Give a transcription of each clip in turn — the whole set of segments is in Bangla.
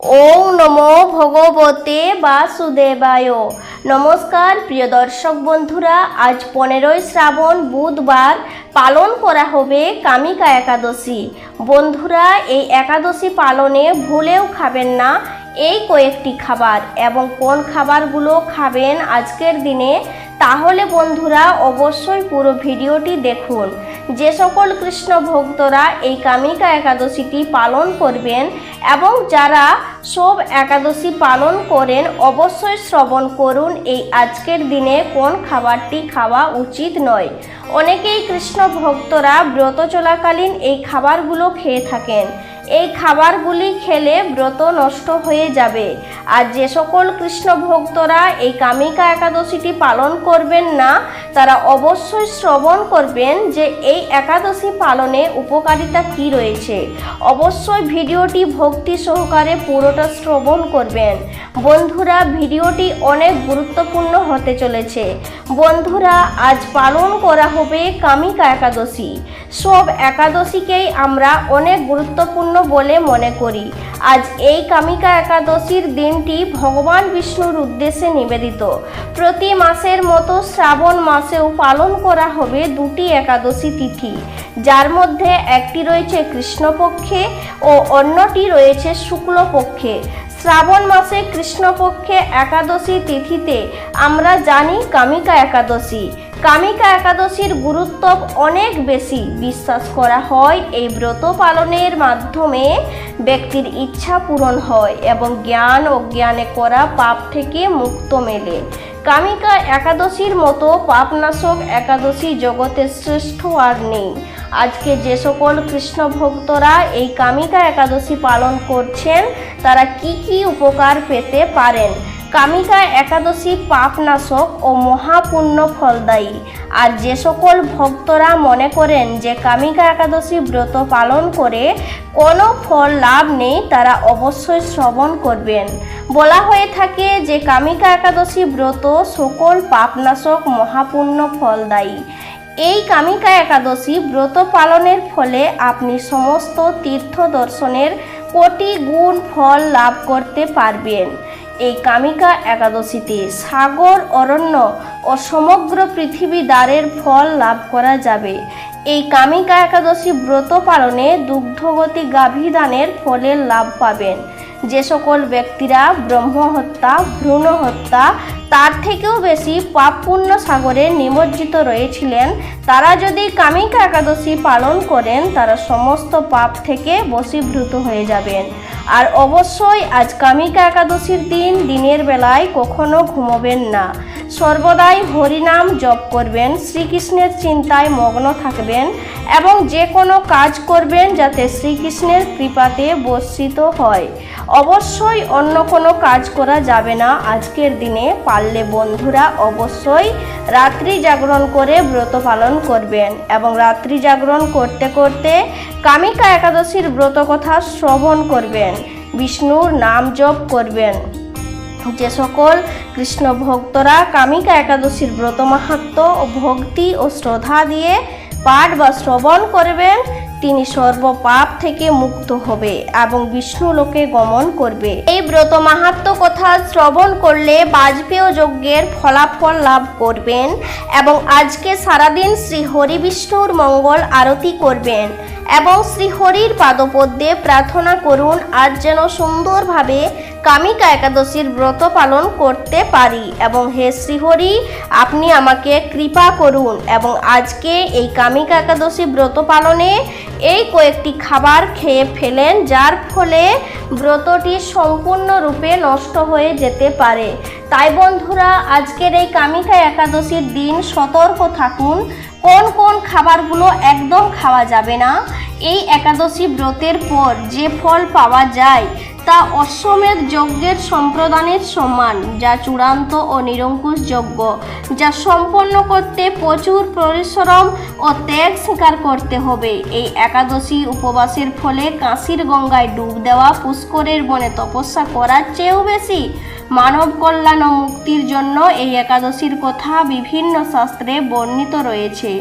ওম নমো ভগবতে বাসুদেবায়। নমস্কার প্রিয় দর্শক বন্ধুরা, আজ 15ই শ্রাবণ বুধবার পালন করা হবে কামিকা একাদশী। বন্ধুরা, এই একাদশী পালনে ভুলেও খাবেন না এই কয়েকটি খাবার, এবং কোন খাবারগুলো খাবেন আজকের দিনে, তাহলে বন্ধুরা অবশ্যই পুরো ভিডিওটি দেখুন। যে সকল কৃষ্ণ ভক্তরা এই কামিকা একাদশীটি পালন করবেন এবং যারা সব একাদশী পালন করেন, অবশ্যই শ্রবণ করুন এই আজকের দিনে কোন খাবারটি খাওয়া উচিত নয়। অনেকেই কৃষ্ণ ভক্তরা ব্রত চলাকালীন এই খাবারগুলো খেয়ে থাকেন। এই খাবারগুলি খেলে ব্রত নষ্ট হয়ে যাবে। আর যে সকল কৃষ্ণ ভক্তরা এই কামিকা একাদশীটি পালন করবেন না, তারা অবশ্যই শ্রবণ করবেন যে এই একাদশী পালনে উপকারিতা কি রয়েছে। অবশ্যই ভিডিওটি ভক্তি সহকারে পুরোটা শ্রবণ করবেন। বন্ধুরা, ভিডিওটি অনেক গুরুত্বপূর্ণ হতে চলেছে। বন্ধুরা, আজ পালন করা হবে কামিকা একাদশী। সব একাদশীকেই আমরা অনেক গুরুত্বপূর্ণ বলে মনে করি। আজ এই কামিকা একাদশীর দিনটি ভগবান বিষ্ণুর উদ্দেশ্যে নিবেদিত। প্রতি মাসের মতো শ্রাবণ মাসেও পালন করা হবে দুটি একাদশী তিথি, যার মধ্যে একটি রয়েছে কৃষ্ণপক্ষে ও অন্যটি রয়েছে শুক্লপক্ষে। শ্রাবণ মাসে কৃষ্ণপক্ষে একাদশী তিথিতে আমরা জানি কামিকা একাদশী। কামিকা একাদশীর গুরুত্ব অনেক বেশি। বিশ্বাস করা হয় এই ব্রত পালনের মাধ্যমে ব্যক্তির ইচ্ছা পূরণ হয় এবং জ্ঞান ও জ্ঞানে করা পাপ থেকে মুক্ত মেলে। কামিকা একাদশীর মতো পাপনাশক একাদশী জগতে শ্রেষ্ঠ আর নেই। আজকে যে সকল কৃষ্ণ ভক্তরা এই কামিকা একাদশী পালন করছেন, তারা কি উপকার পেতে পারেন। কামিকা একাদশী পাপনাশক ও মহাপুণ্য ফলদায়ী। আর যে সকল ভক্তরা মনে করেন যে কামিকা একাদশী ব্রত পালন করে কোনো ফল লাভ নেই, তারা অবশ্যই শ্রবণ করবেন। বলা হয়ে থাকে যে কামিকা একাদশী ব্রত সকল পাপনাশক মহাপুণ্য ফলদায়ী। এই কামিকা একাদশী ব্রত পালনের ফলে আপনি সমস্ত তীর্থ দর্শনের কোটি গুণ ফল লাভ করতে পারবেন। এই কামিকা একাদশীতে সাগর, অরণ্য ও সমগ্র পৃথিবী দ্বারের ফল লাভ করা যাবে। এই কামিকা একাদশী ব্রত পালনে দুগ্ধবতী গাভী দানের ফলের লাভ পাবেন। যে সকল ব্যক্তিরা ব্রহ্মহত্যা, ভ্রূণ হত্যা, তার থেকেও বেশি পাপ পুণ্য সাগরে নিমজ্জিত রয়েছিলেন, তারা যদি কামিকা একাদশী পালন করেন, তারা সমস্ত পাপ থেকে বশীভূত হয়ে যাবেন। আর অবশ্যই আজ কামিকা একাদশীর দিন দিনের বেলায় কখনো ঘুমোবেন না। সর্বদাই হরিনাম জপ করবেন, শ্রীকৃষ্ণের চিন্তায় মগ্ন থাকবেন এবং যে কোনো কাজ করবেন যাতে শ্রীকৃষ্ণের কৃপাতে বর্ষিত হয়। অবশ্যই অন্য কোনো কাজ করা যাবে না আজকের দিনে। পারলে বন্ধুরা অবশ্যই রাত্রি জাগরণ করে ব্রত পালন করবেন এবং রাত্রি জাগরণ করতে করতে কামিকা একাদশীর ব্রত কথা শ্রবণ করবেন, বিষ্ণুর নাম জপ করবেন। যে সকল কৃষ্ণ ভক্তরা কামিকা একাদশীর ব্রত মাহাত্ম্য ও ভক্তি ও শ্রদ্ধা দিয়ে পাঠ বা শ্রবণ করবেন, তিনি সর্বপাপ থেকে মুক্ত হবে এবং বিষ্ণু লোকে গমন করবে। এই ব্রত মাহাত্ম্য কথা শ্রবণ করলে বাজপেয় যজ্ঞের ফলাফল লাভ করবেন এবং আজকে সারাদিন শ্রী হরি বিষ্ণুর মঙ্গল আরতি করবেন এবং শ্রীহরির পাদপদ্মে প্রার্থনা করুন আজ যেন সুন্দরভাবে কামিকা একাদশীর ব্রত পালন করতে পারি এবং হে শ্রীহরি, আপনি আমাকে কৃপা করুন এবং আজকে এই কামিকা একাদশী ব্রত পালনে এই কয়েকটি খাবার খেয়ে ফেলেন, যার ফলে ব্রতটি সম্পূর্ণরূপে নষ্ট হয়ে যেতে পারে। তাই বন্ধুরা, আজকের এই কামিকা একাদশীর দিন সতর্ক থাকুন কোন কোন খাবারগুলো একদম খাওয়া যাবে না। এই একাদশী ব্রতের পর যে ফল পাওয়া যায় তা অশ্বমেধ যজ্ঞের সম্প্রদানের সমান, যা চূড়ান্ত ও নিরঙ্কুশ যজ্ঞ, যা সম্পন্ন করতে প্রচুর পরিশ্রম ও ত্যাগ স্বীকার করতে হবে। এই একাদশী উপবাসের ফলে কাশীর গঙ্গায় ডুব দেওয়া, পুষ্করের বনে তপস্যা করার চেয়েও বেশি মানব কল্যাণ ও মুক্তির জন্য এই একাদশীর কথা বিভিন্ন শাস্ত্রে বর্ণিত রয়েছে।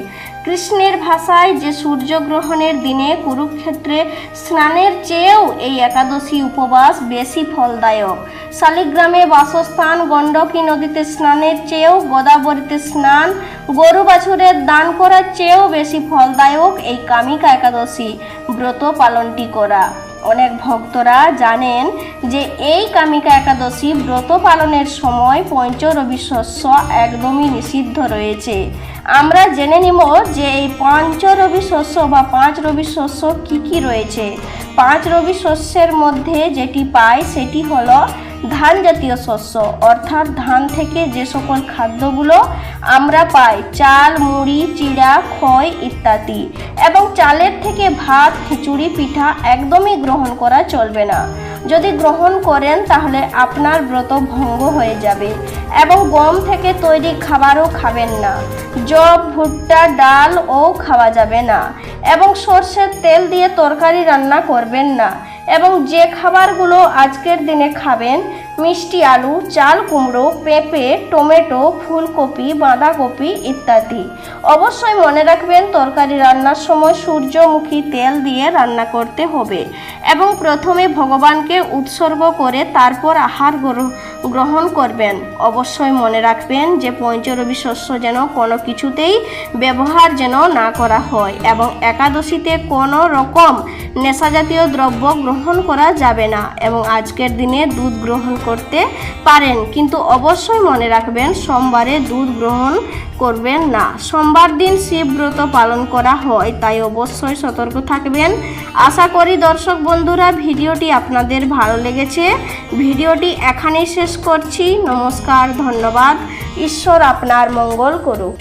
কৃষ্ণের ভাষায় যে সূর্যগ্রহণের দিনে কুরুক্ষেত্রে স্নানের চেয়েও এই একাদশী উপবাস বেশি ফলদায়ক। শালিগ্রামে বাসস্থান, গণ্ডকী নদীতে স্নানের চেয়েও গোদাবরীতে স্নান, গরু বাছুরের দান করার চেয়েও বেশি ফলদায়ক এই কামিকা একাদশী ব্রত পালনটি করা। অনেক ভক্তরা জানেন যে এই কামিকা একাদশী ব্রত পালনের সময় পঞ্চরবি শস্য একদমই নিষিদ্ধ রয়েছে। আমরা জেনে নিব যে এই পঞ্চরবি শস্য বা 5 রবি শস্য কি কি রয়েছে। 5 রবি শস্যের মধ্যে যেটি পাই সেটি হলো ধান জাতীয় শস্য, অর্থাৎ ধান থেকে যে সকল খাদ্যগুলো আমরা পাই, চাল, মুড়ি, চিড়া, খই ইত্যাদি। এবং চালের থেকে ভাত, খিচুড়ি, পিঠা একদমই গ্রহণ করা চলবে না। যদি গ্রহণ করেন তাহলে আপনার ব্রত ভঙ্গ হয়ে যাবে। এবং গম থেকে তৈরি খাবারও খাবেন না। জব, ভুট্টা, ডালও খাওয়া যাবে না। এবং সর্ষের তেল দিয়ে তরকারি রান্না করবেন না। এবং যে খাবারগুলো আজকের দিনে খাবেন, মিষ্টি আলু, চাল কুমড়ো, পেঁপে, টমেটো, ফুলকপি, বাঁধাকপি ইত্যাদি। অবশ্যই মনে রাখবেন তরকারি রান্নার সময় সূর্যমুখী তেল দিয়ে রান্না করতে হবে। এবং প্রথমে ভগবানকে উৎসর্গ করে তারপর আহার গ্রহণ করবেন। অবশ্যই মনে রাখবেন যে পঞ্চরবি শস্য যেন কোনো কিছুতেই ব্যবহার যেন না করা হয়। এবং একাদশীতে কোনো রকম নেশাজাতীয় দ্রব্য গ্রহণ করা যাবে না। এবং আজকের দিনে দুধ গ্রহণ করতে পারেন, কিন্তু অবশ্যই মনে রাখবেন সোমবারে দুধ গ্রহণ করবেন না। সোমবার দিন শিবব্রত পালন করা হয়, তাই অবশ্যই সতর্ক থাকবেন। আশা করি দর্শক বন্ধুরা ভিডিওটি আপনাদের ভালো লেগেছে। ভিডিওটি এখানেই শেষ করছি। নমস্কার, ধন্যবাদ। ঈশ্বর আপনার মঙ্গল করুক।